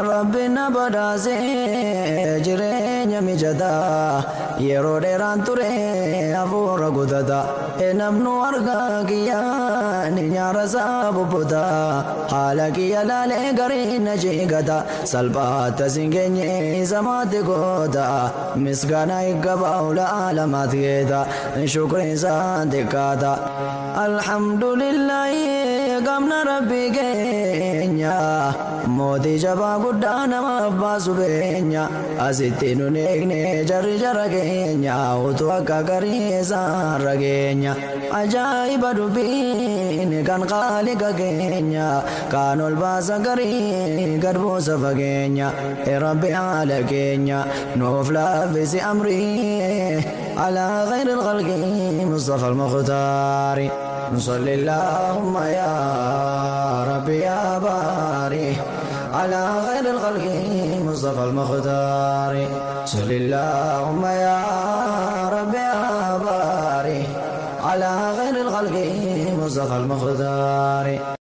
Rabbina badhaase jireenya mijataa yeroo dheeraan ture hafuura guuttataa namnu argaa kiyyaan nyaara isaa bubbutaa haala kiyya laalee gariin na jeegataa salphaatti asiin geenye isa maatti gootaa misgaana eeggabaa ula alamaatti geetaa shukri isaan xiqqaataa alhamdulillahi gamna rabbii keenya mootii jabaa guddaa namaaf baasu beenya asitti nun eegne jarri jara keenya utuu akka garii isaan rageenya ajaa'iba dubbiin kan qaaliqa keenya kan ol baasa garii gad buusa fageenya rabbi haala keenya nuuf laaffisi amrii alaa khayri lkhalqi mustafa almukhtaari نصل اللهم يا ربي يا باري على غير الخلق مصطفى المختار صل اللهم يا ربي يا باري على غير الخلق مصطفى المختار